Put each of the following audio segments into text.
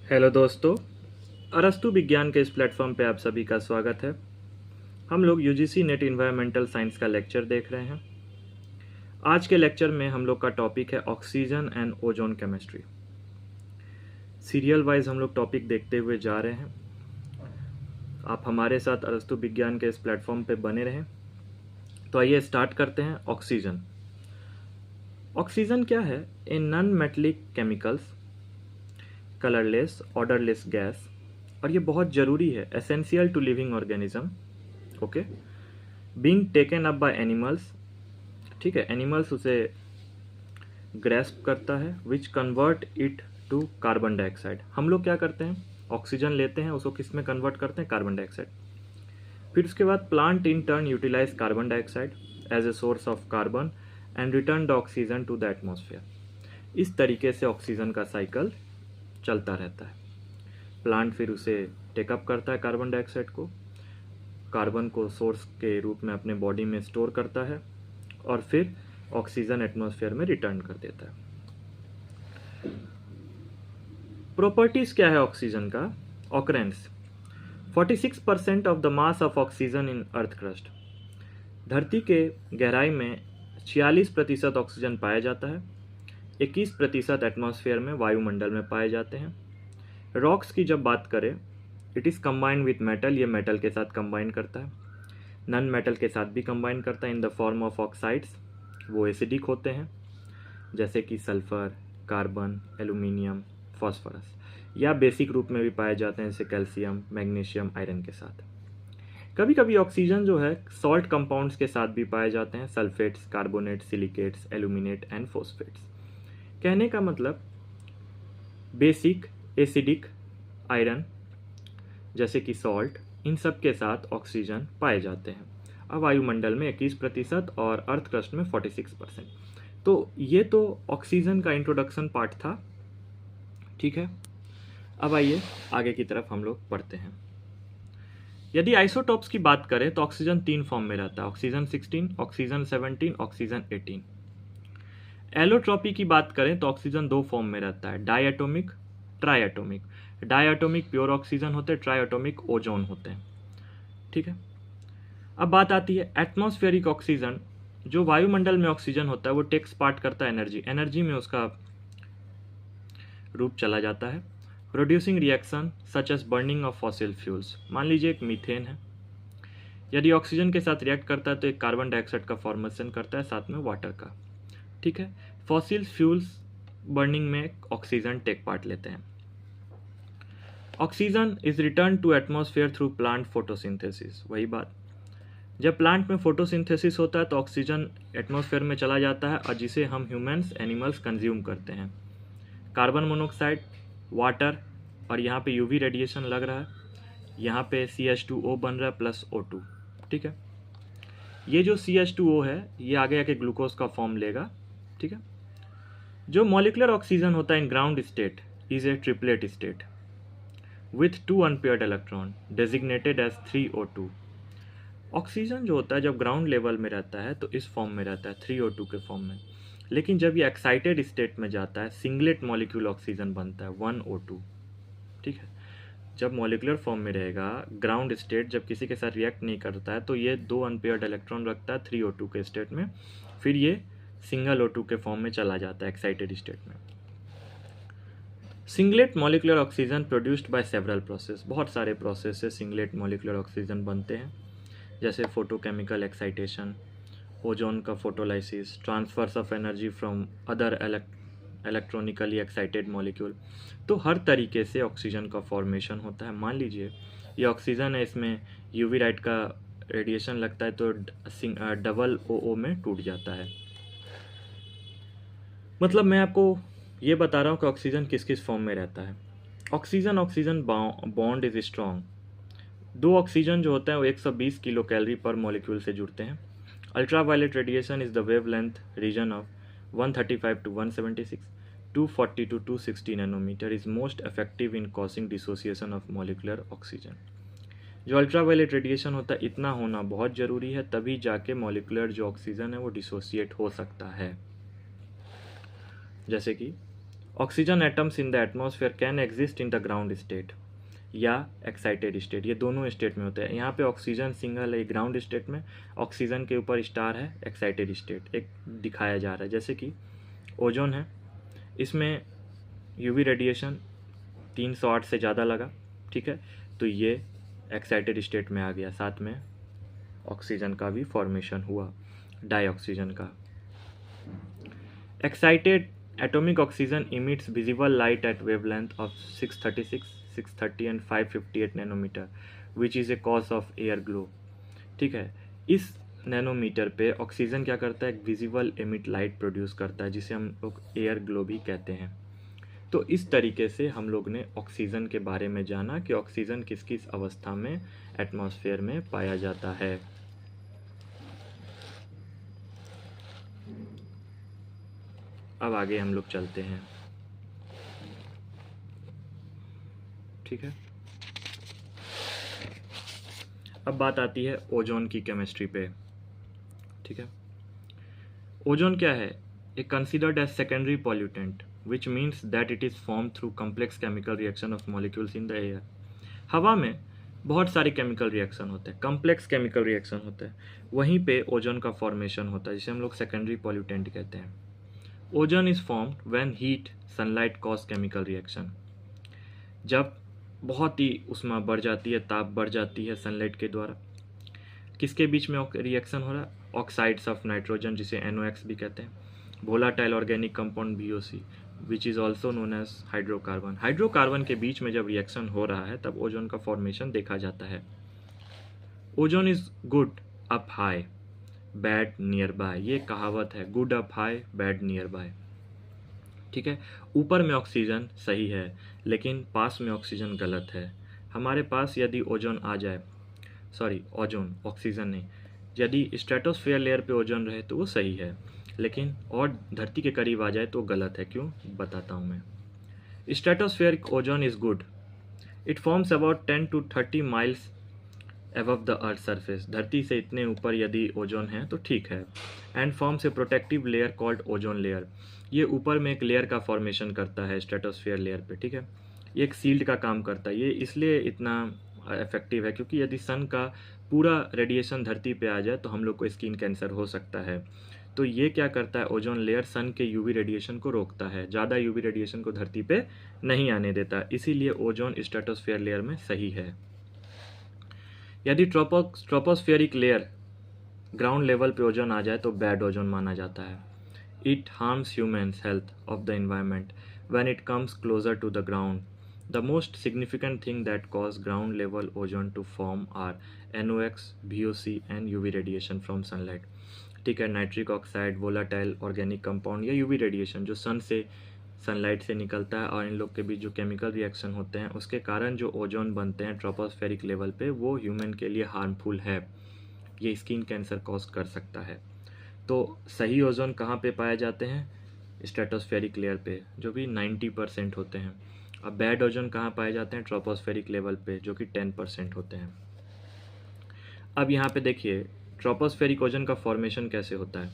Hello दोस्तों, अरस्तु विज्ञान के इस प्लेटफॉर्म पे आप सभी का स्वागत है। हम लोग यूजीसी नेट इन्वायरमेंटल साइंस का लेक्चर देख रहे हैं। आज के लेक्चर में हम लोग का टॉपिक है oxygen and ozone chemistry. Serial wise हम लोग टॉपिक देखते हुए जा रहे हैं। आप हमारे साथ अरस्तु विज्ञान के इस प्लेटफॉर्म पे बने रहें। तो आइए स्टार्ट करते हैं। ऑक्सीजन ऑक्सीजन क्या है? A non metallic chemicals, colourless odourless gas, और ये बहुत ज़रूरी है, essential to living organism. Okay, being taken up by animals. ठीक है, एनिमल्स उसे ग्रेस्प करता है, which convert it to carbon dioxide. हम लोग क्या करते हैं? ऑक्सीजन लेते हैं, उसको किस में कन्वर्ट करते हैं? Carbon dioxide. फिर उसके बाद plant in turn utilise carbon dioxide as a source of carbon and return the oxygen to the atmosphere. इस तरीके से ऑक्सीजन का साइकिल चलता रहता है। प्लांट फिर उसे टेकअप करता है कार्बन डाइऑक्साइड को, कार्बन को सोर्स के रूप में अपने बॉडी में स्टोर करता है और फिर ऑक्सीजन एटमॉस्फेयर में रिटर्न कर देता है। प्रॉपर्टीज क्या है ऑक्सीजन का? Occurrence 46% of the mass of oxygen in earth crust. धरती के गहराई में 46% ऑक्सीजन पाया जाता है। 21% एटमॉस्फेयर में, वायुमंडल में पाए जाते हैं। रॉक्स की जब बात करें, it is combined with metal, ये मेटल के साथ कंबाइन करता है, नॉन मेटल के साथ भी कंबाइन करता है in the form of oxides. वो एसिडिक होते हैं, जैसे कि सल्फर, कार्बन, एल्यूमिनियम, फॉस्फोरस, या बेसिक रूप में भी पाए जाते हैं, जैसे कैल्शियम, मैग्नीशियम, आयरन के साथ। कभी कभी ऑक्सीजन जो है सॉल्ट कंपाउंड्स के साथ भी पाए जाते हैं, sulphates, carbonate, silicates, aluminate and phosphates. कहने का मतलब बेसिक, एसिडिक, आयरन जैसे कि सॉल्ट, इन सब के साथ ऑक्सीजन पाए जाते हैं। अब वायुमंडल में 21% और अर्थ क्रस्ट में 46%। तो ये तो ऑक्सीजन का इंट्रोडक्शन पार्ट था। ठीक है, अब आइए आगे की तरफ हम लोग पढ़ते हैं। यदि आइसोटॉप्स की बात करें तो ऑक्सीजन 3 फॉर्म में रहता है, ऑक्सीजन 16, ऑक्सीजन 17, ऑक्सीजन 18। एलोट्रॉपी की बात करें तो ऑक्सीजन 2 फॉर्म में रहता है, डायएटोमिक, ट्राइएटोमिक। डायएटोमिक प्योर ऑक्सीजन होते हैं, ट्राइएटोमिक ओजोन होते हैं। ठीक है, अब बात आती है एटमॉस्फेरिक ऑक्सीजन। जो वायुमंडल में ऑक्सीजन होता है वो टेक्स पार्ट करता है एनर्जी में उसका रूप चला जाता है, producing reaction such as burning of fossil fuels. मान लीजिए एक मीथेन है, यदि ऑक्सीजन के साथ रिएक्ट करता है तो एक कार्बन डाइऑक्साइड का फॉर्मेशन करता है, साथ में वाटर का। ठीक है, फॉसिल फ्यूल्स बर्निंग में ऑक्सीजन टेक पार्ट लेते हैं। Oxygen is return to atmosphere through plant photosynthesis. वही बात, जब प्लांट में फोटोसिंथेसिस होता है तो ऑक्सीजन एटमॉस्फेयर में चला जाता है और जिसे हम ह्यूमंस, एनिमल्स कंज्यूम करते हैं। कार्बन मोनोऑक्साइड, वाटर, और यहाँ पे यूवी रेडिएशन लग रहा है, यहाँ पे CH2O बन रहा है प्लस O2। ठीक है, ये जो CH2O है ये आगे आके ग्लूकोज का फॉर्म लेगा। ठीक है, जो मॉलिक्यूलर ऑक्सीजन होता है in ground state is a triplet state with 2 unpaired electron designated as 3O2। Oxygen जो होता है जब ग्राउंड लेवल में रहता है तो इस फॉर्म में रहता है, 3O2 के फॉर्म में। लेकिन जब ये एक्साइटेड स्टेट में जाता है, सिंगलेट मॉलिक्यूल ऑक्सीजन बनता है, 1O2। ठीक है, जब मॉलिक्यूलर फॉर्म में रहेगा, ग्राउंड स्टेट जब किसी के साथ रिएक्ट नहीं करता है तो ये 2 अनपेयर्ड इलेक्ट्रॉन रखता है 3O2 के स्टेट में, फिर ये सिंगल O2 के फॉर्म में चला जाता है एक्साइटेड स्टेट में। Singlet molecular oxygen produced by several process. बहुत सारे प्रोसेस से सिंगलेट मॉलिक्यूलर ऑक्सीजन बनते हैं, जैसे फोटोकेमिकल एक्साइटेशन, ओजोन का photolysis, transfers of energy from other electronically excited molecule. तो हर तरीके से ऑक्सीजन का फॉर्मेशन होता है। मान लीजिए ये ऑक्सीजन है, इसमें यूवी लाइट का रेडिएशन लगता है तो डबल OO में टूट जाता है। मतलब मैं आपको ये बता रहा हूँ कि ऑक्सीजन किस किस फॉर्म में रहता है। Oxygen oxygen bond is strong. 2 oxygen जो होता है वो 120 किलो कैलोरी पर मॉलिक्यूल से जुड़ते हैं। Ultraviolet radiation is the wavelength region of 135 to 176, 240 to 260 nanometre is most effective in causing dissociation of molecular oxygen. जो अल्ट्रावायलेट रेडिएशन होता है इतना होना बहुत ज़रूरी है, तभी जाके मॉलिक्यूलर जो ऑक्सीजन है वो डिसोसिएट हो सकता है। जैसे कि oxygen atoms in the atmosphere can exist in the ground state या एक्साइटेड स्टेट, ये दोनों स्टेट में होते हैं। यहाँ पे ऑक्सीजन सिंगल है ग्राउंड स्टेट में, ऑक्सीजन के ऊपर स्टार है एक्साइटेड स्टेट एक दिखाया जा रहा है। जैसे कि ओजोन है, इसमें यूवी रेडिएशन 308 से ज़्यादा लगा, ठीक है, तो ये एक्साइटेड स्टेट में आ गया, साथ में ऑक्सीजन का भी फॉर्मेशन हुआ, डाइऑक्सीजन का। Excited atomic oxygen emits visible light at wavelength of 636, 630 and 558 nanometre which is a cause of air glow, ठीक है। इस नैनोमीटर पे ऑक्सीजन क्या करता है, एक विजिबल एमिट लाइट प्रोड्यूस करता है जिसे हम लोग एयर ग्लो भी कहते हैं। तो इस तरीके से हम लोग ने ऑक्सीजन के बारे में जाना कि ऑक्सीजन किस किस अवस्था में एटमॉस्फेयर में पाया जाता है। अब आगे हम लोग चलते हैं, ठीक है। अब बात आती है ओजोन की केमिस्ट्री पे, ठीक है। ओजोन क्या है, a considered as secondary pollutant which means that it is form through complex chemical reaction of molecules in the air. हवा में बहुत सारे केमिकल रिएक्शन होते हैं, कम्प्लेक्स केमिकल रिएक्शन होते हैं, वहीं पे ओजोन का फॉर्मेशन होता है जिसे हम लोग सेकेंडरी पॉल्यूटेंट कहते हैं। Ozone is formed when heat sunlight cause chemical reaction, जब बहुत ही ऊष्मा बढ़ जाती है, ताप बढ़ जाती है सनलाइट के द्वारा, किसके बीच में रिएक्शन हो रहा है, ऑक्साइड्स ऑफ नाइट्रोजन जिसे NOx भी कहते हैं, volatile organic compound VOC which is also known as hydrocarbon. Hydrocarbon के बीच में जब रिएक्शन हो रहा है तब ओजोन का फॉर्मेशन देखा जाता है। Ozone is good up high bad near by, ये कहावत है, good up high bad near by, ठीक है। ऊपर में ऑक्सीजन सही है लेकिन पास में ऑक्सीजन गलत है। हमारे पास यदि ओजोन आ जाए, सॉरी ओजोन, ऑक्सीजन नहीं, यदि स्ट्रेटोस्फेयर लेयर पे ओजोन रहे तो वो सही है, लेकिन और धरती के करीब आ जाए तो गलत है। क्यों, बताता हूँ मैं। Stratosphere ozone is good, it forms about 10 to 30 miles above the earth surface, धरती से इतने ऊपर यदि ओजोन है तो ठीक है। And forms a protective layer called ozone layer, ये ऊपर में एक लेयर का फॉर्मेशन करता है स्ट्रेटोस्फेयर लेयर पे, ठीक है। ये एक सील्ड का काम करता है, ये इसलिए इतना इफेक्टिव है क्योंकि यदि सन का पूरा रेडिएशन धरती पे आ जाए तो हम लोग को स्किन कैंसर हो सकता है। तो ये क्या करता है, ओजोन लेयर सन के यूवी रेडिएशन को रोकता है, ज़्यादा यूवी रेडिएशन को धरती पे नहीं आने देता, इसीलिए ओजोन स्ट्रेटोस्फेयर लेयर में सही है। यदि ट्रोपोस्फेरिक लेयर ग्राउंड लेवल पे ओजोन आ जाए तो बैड ओजोन माना जाता है। It harms humans health of the environment when it comes closer to the ground. The most significant thing that cause ground level ozone to form are NOx, VOC and UV radiation from sunlight, ठीक है। Nitric oxide, volatile organic compound या UV radiation जो sun से sunlight से निकलता है और इन लोग के बीच जो केमिकल रिएक्शन होते हैं उसके कारण जो ओजोन बनते हैं ट्रोपोस्फेरिक लेवल पे वो ह्यूमन के लिए हार्मफुल है, ये स्किन कैंसर कॉज कर सकता है। तो सही ओजोन कहाँ पे पाए जाते हैं, स्ट्रेटोस्फेरिक लेयर पे जो भी 90% होते हैं। अब बैड ओजोन कहाँ पाए जाते हैं, ट्रोपोस्फेरिक लेवल पे जो कि 10% होते हैं। अब यहाँ पे देखिए ट्रोपोस्फेरिक ओजोन का फॉर्मेशन कैसे होता है।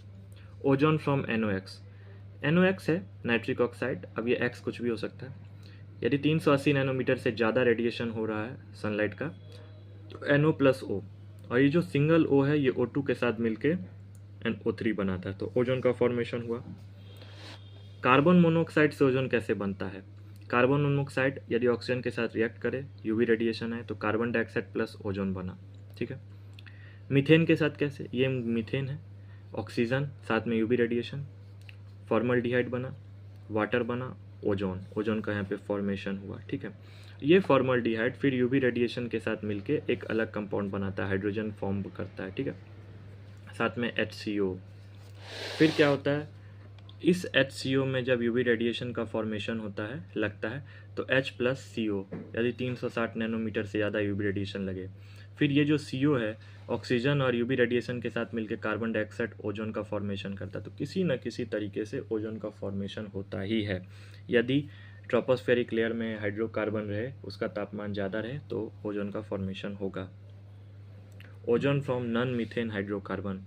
ओजोन फ्रॉम NOx है नाइट्रिक ऑक्साइड, अब ये X कुछ भी हो सकता है। यदि 380 नैनोमीटर से ज़्यादा रेडिएशन हो रहा है सनलाइट का तो NO+O, और ये जो सिंगल O है ये O2 के साथ मिलके NO3 बनाता है, तो ओजोन का फॉर्मेशन हुआ। कार्बन मोनोऑक्साइड से ओजोन कैसे बनता है, कार्बन मोनोऑक्साइड यदि ऑक्सीजन के साथ रिएक्ट करे, यूवी रेडिएशन है तो कार्बन डाइऑक्साइड प्लस ओजोन बना, ठीक है। मीथेन के साथ कैसे, ये मीथेन है, ऑक्सीजन साथ में यूवी रेडिएशन, फॉर्मल्डिहाइड बना, वाटर बना, ओजोन का यहाँ पे फॉर्मेशन हुआ, ठीक है। ये फॉर्मल्डिहाइड फिर यूवी रेडिएशन के साथ मिलके एक अलग कंपाउंड बनाता है, हाइड्रोजन फॉर्म करता है, ठीक है, साथ में HCO। फिर क्या होता है, इस HCO में जब यूवी रेडिएशन का फॉर्मेशन होता है लगता है तो H+CO, यदि 360 नैनोमीटर से ज़्यादा यूवी रेडिएशन लगे, फिर ये जो CO है ऑक्सीजन और यूवी रेडिएशन के साथ मिलकर कार्बन डाइऑक्साइड ओजोन का फॉर्मेशन करता है। तो किसी न किसी तरीके से ओजोन का फॉर्मेशन होता ही है। यदि ट्रोपोस्फेरिक लेयर में हाइड्रोकार्बन रहे, उसका तापमान ज़्यादा रहे तो ओजोन का फॉर्मेशन होगा। Ozone from non methane hydrocarbon,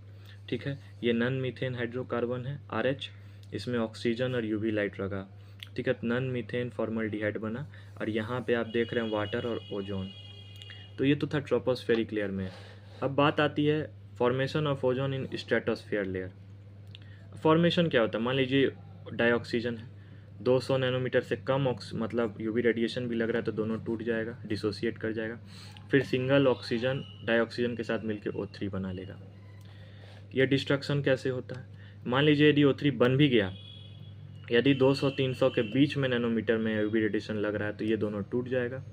ठीक है, ये नॉन मीथेन हाइड्रोकार्बन है RH, इसमें ऑक्सीजन और यूवी लाइट लगा ठीक है, नन मीथेन फॉर्मल्डिहाइड बना, और यहाँ पे आप देख रहे हैं वाटर और ओजोन। तो ये तो था ट्रोपोस्फेरिक लेयर में। अब बात आती है formation of ozone in stratosphere layer. Formation क्या होता है, मान लीजिए डाइऑक्सीजन है, 200 नैनोमीटर से कम मतलब यूवी रेडिएशन भी लग रहा है तो दोनों टूट जाएगा, डिसोसिएट कर जाएगा, फिर सिंगल ऑक्सीजन डाइऑक्सीजन के साथ मिलकर O3 बना लेगा। ये डिस्ट्रक्शन कैसे होता है, मान लीजिए यदि O3 बन भी गया, यदि 200-300 के बीच में नैनोमीटर में यूवी रेडिएशन लग रहा है तो ये दोनों टूट जाएगा,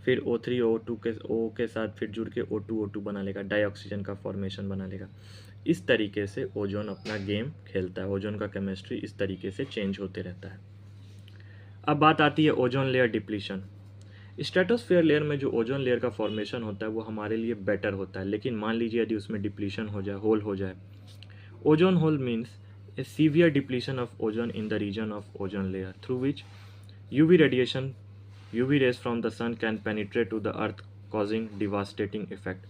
फिर O3 O2 के O के साथ फिर जुड़ के O2 बना लेगा, डाइऑक्सीजन का फॉर्मेशन बना लेगा। इस तरीके से ओजोन अपना गेम खेलता है। ओजोन का केमिस्ट्री इस तरीके से चेंज होते रहता है। अब बात आती है ozone layer depletion. Stratosphere layer में जो ओजोन लेयर का फॉर्मेशन होता है वो हमारे लिए बेटर होता है, लेकिन मान लीजिए यदि उसमें डिप्लीशन हो जाए, होल हो जाए। Ozone hole means a severe depletion of ozone in the region of ozone layer through which UV rays from the sun can penetrate to the earth causing devastating effect।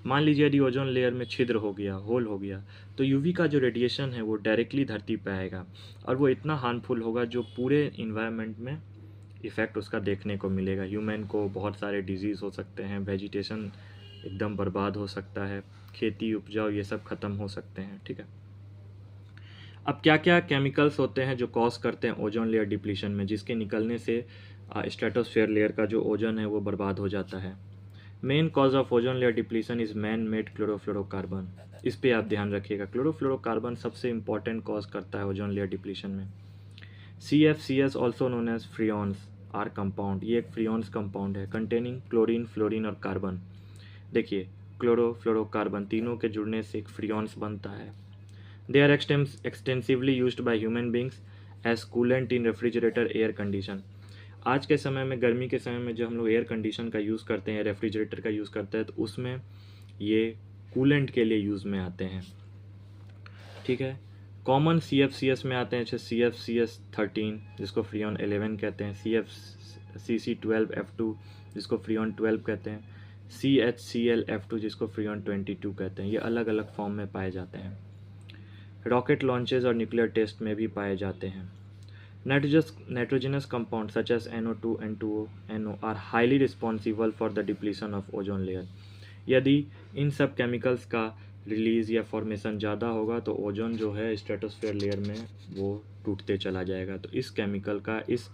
मान लीजिए यदि ozone layer में छिद्र हो गया, whole हो गया, तो यूवी का जो रेडिएशन है वो डायरेक्टली धरती पे आएगा और वो इतना हार्मफुल होगा जो पूरे इन्वायरमेंट में इफ़ेक्ट उसका देखने को मिलेगा। ह्यूमन को बहुत सारे डिजीज़ हो सकते हैं, वेजिटेशन एकदम बर्बाद हो सकता है, खेती उपजाऊ ये सब ख़त्म हो सकते हैं। ठीक है, अब क्या क्या केमिकल्स होते हैं जो कॉज करते हैं ओजोन लेयर डिप्लीशन में, जिसके निकलने से स्ट्रेटोस्फेयर लेयर का जो ओजोन है वो बर्बाद हो जाता है। Main cause of ozone layer depletion is man made chlorofluorocarbon. इस पे आप ध्यान रखिएगा, क्लोरोफ्लोरोकार्बन सबसे इंपॉर्टेंट कॉज करता है ओजोन लेयर डिप्लीशन में। CFCs also known as freons are compound, ये एक फ्रियॉन्स कंपाउंड है कंटेनिंग क्लोरीन, फ्लोरीन और कार्बन। देखिए क्लोरोफ्लोरोकार्बन तीनों के जुड़ने से एक फ्रियॉन्स बनता है। They are extensively used by human beings as coolant in refrigerator air condition. आज के समय में, गर्मी के समय में जब हम लोग एयर कंडीशन का यूज़ करते हैं, रेफ्रिजरेटर का यूज़ करते हैं, तो उसमें ये कूलेंट के लिए यूज़ में आते हैं। ठीक है, कॉमन CFCs में आते हैं, जैसे CFCs13 जिसको फ्रियॉन 11 कहते हैं, CFCC12F2 जिसको फ्रियॉन 12 कहते हैं, CHClF2 जिसको फ्रियॉन 22 कहते हैं। ये अलग अलग फॉर्म में पाए जाते हैं। रॉकेट लॉन्चेस और न्यूक्लियर टेस्ट में भी पाए जाते हैं। Nitrogenous compounds such as NO2, N2O, NO are highly responsible for the depletion of ozone layer। यदि इन सब केमिकल्स का रिलीज़ या फॉर्मेशन ज़्यादा होगा तो ओजोन जो है स्ट्रेटोस्फेयर लेयर में वो टूटते चला जाएगा। तो इस केमिकल का, इस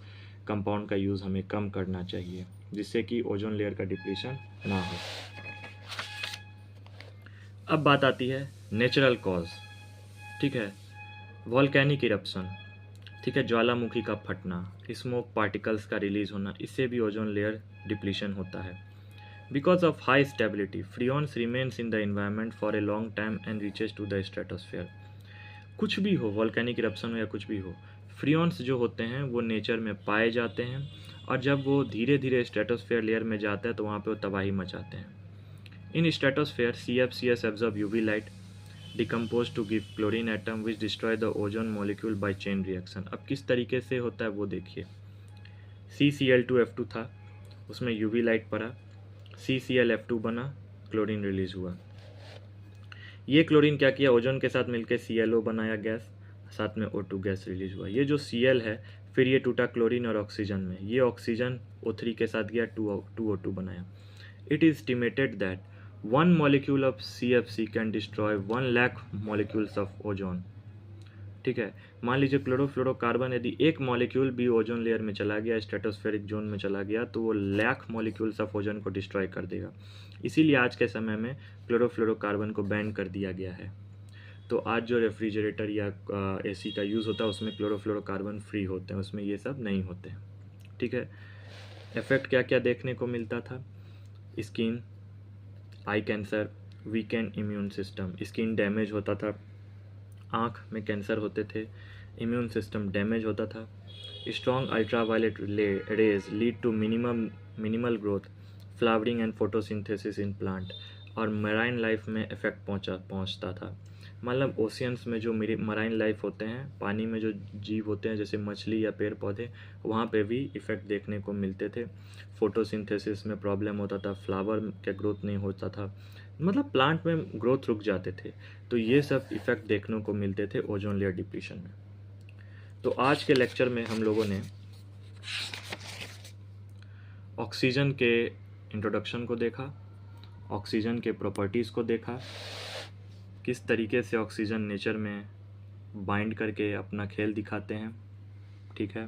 कंपाउंड का यूज़ हमें कम करना चाहिए जिससे कि ओजोन लेयर का डिप्लीशन ना हो। अब बात आती है नेचुरल कॉज। ठीक है, वॉल्केनिक इरप्शन, ठीक है, ज्वालामुखी का फटना, स्मोक पार्टिकल्स का रिलीज होना, इससे भी ओजोन लेयर डिप्लीशन होता है। Because of high stability freons remains in the environment for a long time and reaches to the stratosphere. कुछ भी हो, वॉल्केनिक इरप्शन हो या कुछ भी हो, फ्रियॉन्स जो होते हैं वो नेचर में पाए जाते हैं और जब वो धीरे धीरे स्ट्रेटोस्फेयर लेयर में जाते हैं तो वहाँ पे वो तबाही मचाते हैं। In stratosphere CFCs absorb UV light decompose to give chlorine atom which destroy the ozone molecule by chain reaction. अब किस तरीके से होता है वो देखिए। CCl2F2 था, उसमें UV लाइट पड़ा, CClF2 बना, क्लोरीन रिलीज हुआ। ये क्लोरीन क्या किया, ओजोन के साथ मिलकर ClO बनाया गैस, साथ में O2 गैस रिलीज हुआ। ये जो Cl है फिर ये टूटा क्लोरीन और ऑक्सीजन में, ये ऑक्सीजन O3 के साथ गया, 2O2 बनाया। It is estimated that 1 molecule of CFC can destroy 1 lakh molecules of ozone। ठीक है, मान लीजिए क्लोरोफ्लोरोकार्बन यदि एक मॉलिक्यूल भी ओजोन लेयर में चला गया, स्ट्रेटोस्फेरिक जोन में चला गया, तो वो लाख मॉलिक्यूल्स ऑफ ओजोन को डिस्ट्रॉय कर देगा। इसीलिए आज के समय में क्लोरोफ्लोरोकार्बन को बैन कर दिया गया है। तो आज जो रेफ्रिजरेटर या AC का यूज़ होता है उसमें क्लोरोफ्लोरोकार्बन फ्री होते हैं, उसमें ये सब नहीं होते हैं। ठीक है, इफेक्ट क्या क्या देखने को मिलता था, skin, eye cancer, weakened immune system, skin damage होता था, आँख में कैंसर होते थे, इम्यून सिस्टम डैमेज होता था, strong ultraviolet rays lead to minimal growth, flowering and photosynthesis in plant, और मराइन लाइफ में इफेक्ट पहुंचता था। मतलब ओशियंस में जो मराइन लाइफ होते हैं, पानी में जो जीव होते हैं जैसे मछली या पेड़ पौधे, वहाँ पे भी इफ़ेक्ट देखने को मिलते थे। फोटोसिंथेसिस में प्रॉब्लम होता था, फ्लावर का ग्रोथ नहीं होता था, मतलब प्लांट में ग्रोथ रुक जाते थे। तो ये सब इफ़ेक्ट देखने को मिलते थे ओजोन लेयर डिप्लीशन में। तो आज के लेक्चर में हम लोगों ने ऑक्सीजन के इंट्रोडक्शन को देखा, ऑक्सीजन के प्रॉपर्टीज़ को देखा, किस तरीके से ऑक्सीजन नेचर में बाइंड करके अपना खेल दिखाते हैं, ठीक है।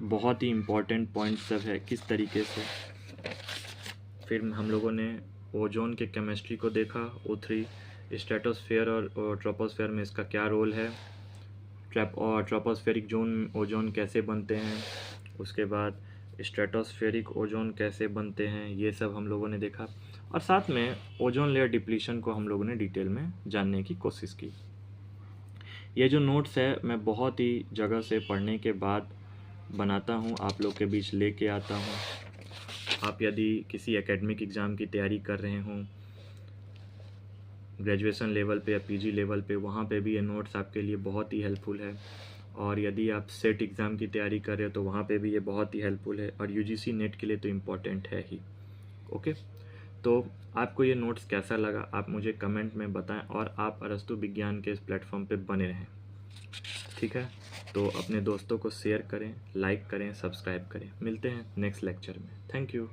बहुत ही इम्पोर्टेंट पॉइंट सब है किस तरीके से। फिर हम लोगों ने ओजोन के केमिस्ट्री को देखा, O3, स्ट्रेटोस्फेयर और ट्रोपोस्फेयर में इसका क्या रोल है, ट्रोपोस्फेरिक जोन ओजोन कैसे बनते हैं, उसके बाद स्ट्रेटोस्फेरिक ओजोन कैसे बनते हैं, ये सब हम लोगों ने देखा। और साथ में ओजोन लेयर डिप्लीशन को हम लोगों ने डिटेल में जानने की कोशिश की। ये जो नोट्स है मैं बहुत ही जगह से पढ़ने के बाद बनाता हूँ, आप लोग के बीच लेके आता हूँ। आप यदि किसी एकेडमिक एग्ज़ाम की तैयारी कर रहे हों, ग्रेजुएशन लेवल पे या पीजी लेवल पे, वहाँ पे भी ये नोट्स आपके लिए बहुत ही हेल्पफुल है। और यदि आप सेट एग्ज़ाम की तैयारी कर रहे हो तो वहाँ पे भी ये बहुत ही हेल्पफुल है, और यूजीसी नेट के लिए तो इम्पॉर्टेंट है ही। ओके, तो आपको ये नोट्स कैसा लगा आप मुझे कमेंट में बताएं, और आप अरस्तु विज्ञान के इस प्लेटफॉर्म पे बने रहें, ठीक है। तो अपने दोस्तों को शेयर करें, लाइक करें, सब्सक्राइब करें। मिलते हैं नेक्स्ट लेक्चर में। Thank you.